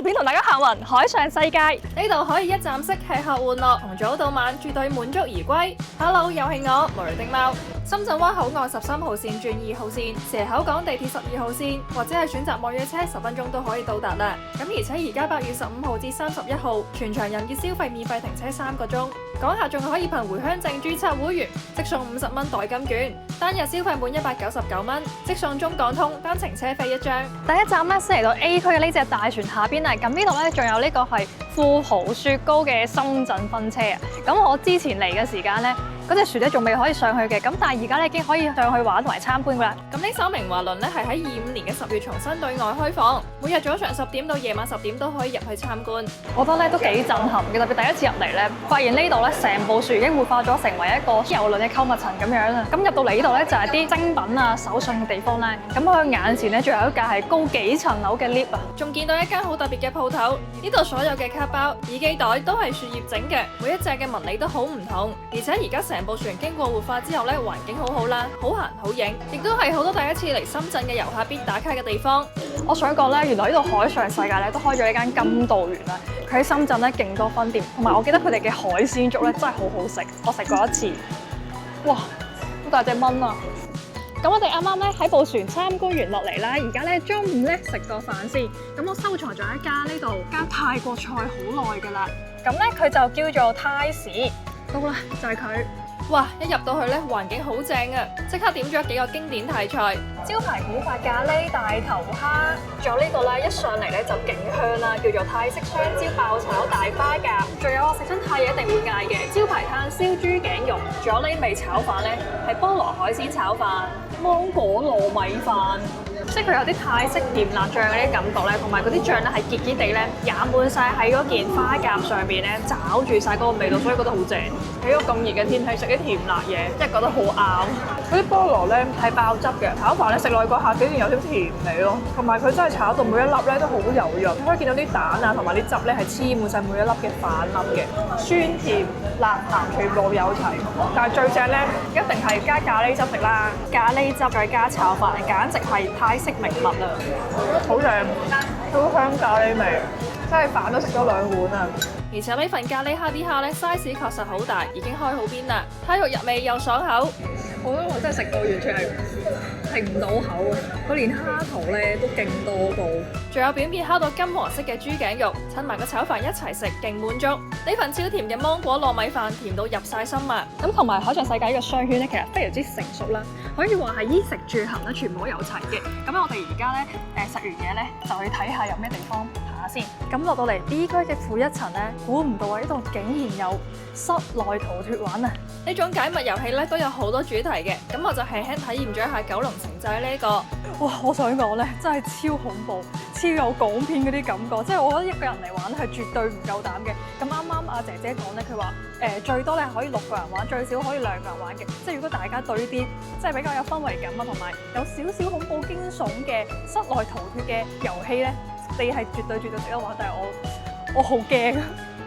條片同大家行運海上世界。呢度可以一站式吃喝玩樂，從早到晚絕對滿足而歸。Hello， 又係我無雷的貓。深圳灣口岸13號線轉2號線，蛇口港地鐵12號線，或者係選擇網約車10分鐘都可以到達啦。咁而且而家8月15號至31號，全場人嘅消費免費停車3個鐘。港客仲可以憑回鄉證註冊會員，即送50蚊代金券。單日消費滿199蚊，即送中港通單程車飛1張。第一站咧先嚟到 A 區嘅呢隻大船下邊啊，咁呢度咧仲有呢個係富豪雪糕嘅深圳分車啊。咁我之前嚟嘅時間咧，嗰隻船咧仲未可以上去嘅，咁但係而家咧已經可以上去玩同埋參觀㗎啦。咁呢艘明華輪咧係喺25年嘅10月重新對外開放，每日早上10點到夜晚10點都可以入去參觀。我覺得咧都幾震撼嘅，特別第一次入嚟咧，發現呢度咧成部船已經活化咗成為一個郵輪嘅購物層咁樣啦。咁入到嚟呢度咧就係啲精品啊、手信嘅地方咧。咁我眼前咧仲有一架係高幾層樓嘅 lift 啊，仲見到一間好特別嘅鋪頭，呢度所有嘅卡包、耳機袋都係樹葉整嘅，每一隻嘅紋理都好唔同。而且而家成部船經過活化之後咧，環境好好啦，好行好影，亦都係好多第一次嚟深圳嘅遊客必打卡嘅地方。我想講咧，原來呢度海上世界咧都開咗呢間金道園啦。佢喺深圳咧勁多分店，同埋我記得佢哋嘅海鮮粥咧真係好好食，我食過一次。哇，好大隻蚊啊！咁我哋啱啱咧喺部船參觀完落嚟啦，而家咧中午咧食個飯先。咁我收藏咗一間呢度間泰國菜好耐㗎啦。咁咧佢就叫做泰士，到啦就係佢。哇！一入到去咧，環境好正啊！即刻點咗幾個經典泰菜，招牌古法咖喱大頭蝦，仲有呢個咧一上嚟咧就勁香啦，叫做泰式香蕉爆炒大花甲，仲有我食親泰嘢一定會嗌嘅招牌炭燒豬頸肉，仲有呢味炒飯咧係菠蘿海鮮炒飯、芒果糯米飯。即係佢有啲泰式甜辣醬嗰啲感覺咧，同埋嗰啲醬咧係結結地咧，染滿晒喺嗰件花甲上邊咧，找住晒嗰個味道，所以覺得好正。喺個咁熱嘅天氣食啲甜辣嘢，即係覺得好啱。嗰啲菠蘿咧係爆汁嘅，炒飯咧食落去嗰下竟然有啲甜味咯，同埋佢真係炒到每一粒咧都好油潤，你可以見到啲蛋啊同埋啲汁咧係黐滿晒每一粒嘅飯粒嘅，酸甜辣鹹全部有齊。但係最正咧一定係加咖喱汁食啦，咖喱汁再加炒飯，簡直係泰式名物啊！好正，好香咖喱味，真係飯都食咗2碗啊！而且呢份咖喱蝦啲蝦咧 size 確實好大，已經開好邊啦，蝦肉入味又爽口。我覺得我真係食到完全係停唔到口啊！佢連蝦頭咧都勁多個，仲有表面烤到金黃色嘅豬頸肉，襯埋個炒飯一齊食，勁滿足。呢份超甜嘅芒果糯米飯甜到入晒心啊！咁同埋海上世界呢個商圈咧，其實非常之成熟啦，可以話係衣食住行咧全部都有齊嘅。咁我哋而家咧食完嘢咧，就去睇下有咩地方行下先。咁落到嚟 B 區嘅負一層咧，估唔到啊！呢度竟然有室內逃脫玩啊！呢種解密遊戲咧都有好多主題嘅，咁我就輕輕體驗咗一下九龍城寨呢個。哇！我想講咧，真係超恐怖、超有港片嗰啲感覺，即係我覺得一個人嚟玩係絕對唔夠膽嘅。咁啱啱阿姐姐講咧，佢話最多咧可以6個人玩，最少可以2個人玩嘅。即係如果大家對呢啲即係比較有氛圍感啊，同埋有少少恐怖驚悚嘅室內逃脫嘅遊戲咧，你係絕對值得玩。但係我好驚。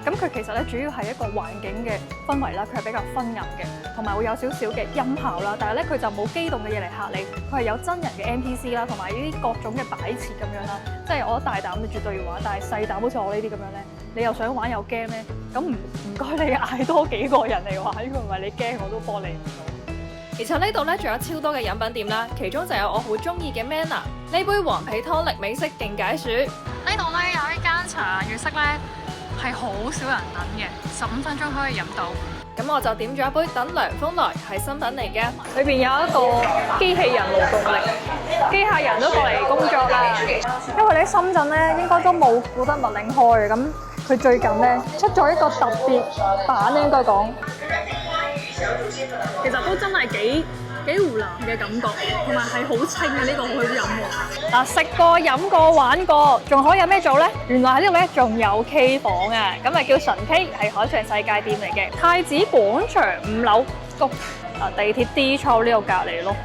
咁佢其實咧主要係一個環境嘅氛圍啦，佢係比較昏暗嘅，同埋會有少少嘅音效啦。但係咧佢就冇機動嘅嘢嚟嚇你，佢係有真人嘅 NPC 啦，同埋呢啲各種嘅擺設咁樣啦。即係我覺得大膽你絕對要玩，但係細膽好似我呢啲咁樣咧，你又想玩又驚咧，咁唔該你嗌多幾個人嚟玩，如果唔係你驚我都幫你唔到。而且呢度咧仲有超多嘅飲品店啦，其中就有我好中意嘅 Manner 呢杯黃皮湯力美式勁解暑。呢度咧有一間茶粵式咧係好少人等嘅，15分鐘可以飲到。咁我就點咗一杯等涼風來，係新品嚟嘅。裏邊有一個機器人勞動力，機械人都過嚟工作啦。因為咧深圳咧應該都冇古德密領開嘅，咁佢最近咧出咗一個特別版咧，應該講，其實都真係幾湖南嘅感覺，同埋係好清嘅呢個好好飲喎。嗱，食過、飲過、玩過，仲可以有咩做咧？原來喺呢度咧仲有 K 房啊，咁啊叫純 K，係海上世界店嚟嘅。太子廣場5樓谷地鐵 D 座呢度隔離咯。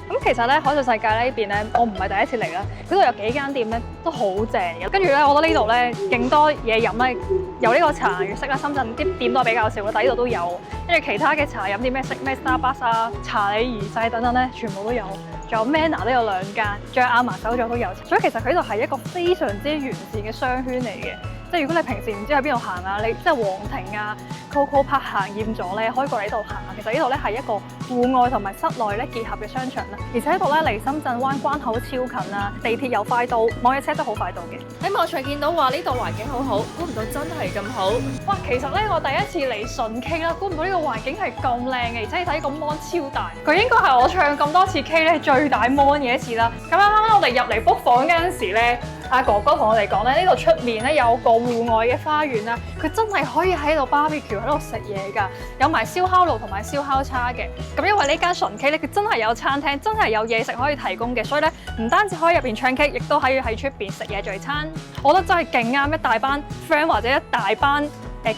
咁其實咧海上世界呢邊咧，我唔係第一次嚟啦。佢度有幾間店咧都好正嘅。跟住咧，我覺得呢度咧勁多嘢飲咧，有呢個茶粵式啦，深圳啲店都係比較少啦，但係呢度都有。跟住其他嘅茶飲啲咩色咩 Starbucks 啊、茶里二世等等咧，全部都有。仲有 Manner 都有2間，仲有亞麻手作都有，所以其實佢呢度係一個非常之完善嘅商圈嚟嘅。即係如果你平時唔知喺邊度行啊，你即係皇庭啊、Coco Park 行厭咗咧，可以過嚟呢度行。其實呢度咧係一個戶外同埋室內咧結合嘅商場啦，而且呢度咧離深圳灣關口超近啦，地鐵又快到，網約車都好快到嘅。喺網上見到話呢度環境好好，估唔到真係咁好。哇，其實咧我第一次嚟純 K 啦，估唔到呢個環境係咁靚嘅，而且你睇個 mon 超大，佢應該係我唱咁多次 K 咧最大 mon 嘅一次啦。咁啱啱我哋入嚟 book 房嗰陣時咧，阿哥哥同我哋講咧，呢度出面咧有個戶外嘅花園啦，佢真係可以喺度 barbecue 喺度食嘢㗎，有埋燒烤爐同埋燒烤叉嘅。咁因為呢間純 K 咧，佢真係有餐廳，真係有嘢食可以提供嘅，所以咧唔單止可以入邊唱 K， 亦都可以喺出邊食嘢聚餐。我覺得真係勁啱一大班 friend 或者一大班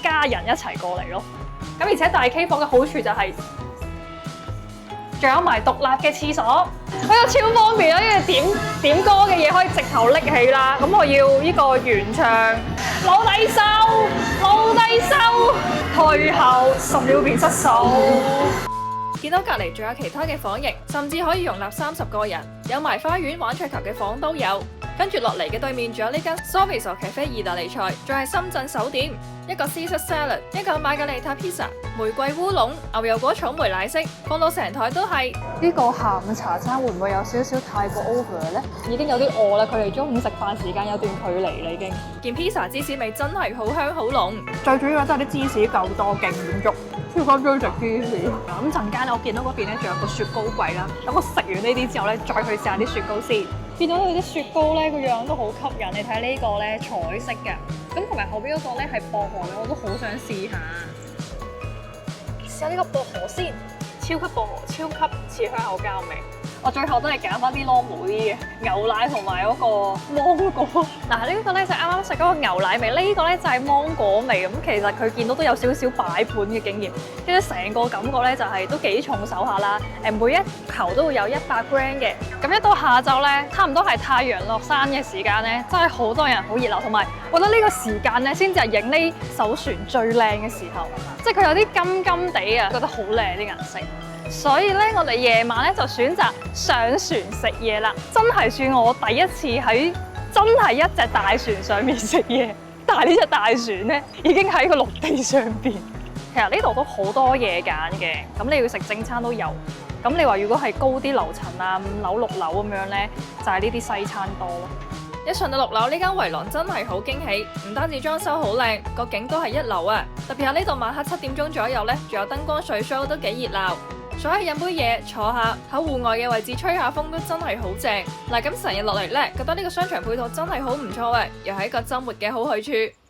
家人一齊過嚟咯。咁而且大 K 房嘅好處就係、仲有埋獨立嘅廁所，呢個超方便啊！呢個點歌嘅嘢可以直頭拎起啦。咁我要呢個原唱，老低收，退後十秒便失手。見到隔離仲有其他嘅房型，甚至可以容納30個人，有埋花園玩桌球嘅房都有。跟住落嚟嘅對面仲有呢間 Sorriso Cafe 意大利菜，仲係深圳首店，一個 Caesar Salad， 一個瑪格麗塔 Pizza， 玫瑰烏龍、牛油果草莓奶昔，放到成台都係。呢個下午茶餐會唔會有少少太過 over 呢？已經有啲餓啦，佢哋中午食飯時間有段距離啦已經。件 pizza 芝士味真係好香好濃，最主要真係啲芝士夠多，勁滿足。超級中意食芝士。咁陣間我見到嗰邊咧仲有個雪糕櫃啦，咁我食完呢啲之後咧，再去試下啲雪糕先。見到佢啲雪糕咧個樣都好吸引，你睇呢個咧彩色嘅，咁同埋後邊嗰個咧係薄荷嘅，我都好想試下。試下呢個薄荷先，超級薄荷，超級似香口膠味。我最後都係揀翻啲 normal 啲嘅牛奶同埋嗰個芒果。嗱，呢個咧就啱啱食嗰個牛奶味，呢個咧就係芒果味。咁其實佢見到都有少少擺盤嘅經驗，即係成個感覺咧就係都幾重手下啦。每一球都會有100 gram 嘅。咁一到下晝咧，差唔多係太陽落山嘅時間咧，真係好多人，好熱鬧。同埋我覺得呢個時間咧，先至係影呢艘船最靚嘅時候，即係佢有啲金金地啊，覺得好靚啲顏色。所以咧，我哋夜晚咧就選擇上船食嘢啦。真係算我第一次喺真係一隻大船上面食嘢，但係呢隻大船咧已經喺個陸地上邊。其實呢度都好多嘢揀嘅，咁你要食正餐都有。咁你話如果係高啲樓層啊，5樓6樓咁樣咧，就係呢啲西餐多咯。一上到6樓呢間圍廊真係好驚喜，唔單止裝修好靚，個景都係一流啊！特別係呢度晚黑7點鐘左右咧，仲有燈光水 show 都幾熱鬧。所以飲杯嘢，坐下喺戶外嘅位置吹下風都真係好正。嗱，咁成日落嚟咧，覺得呢個商場配套真係好唔錯嘅，又係一個週末嘅好去處。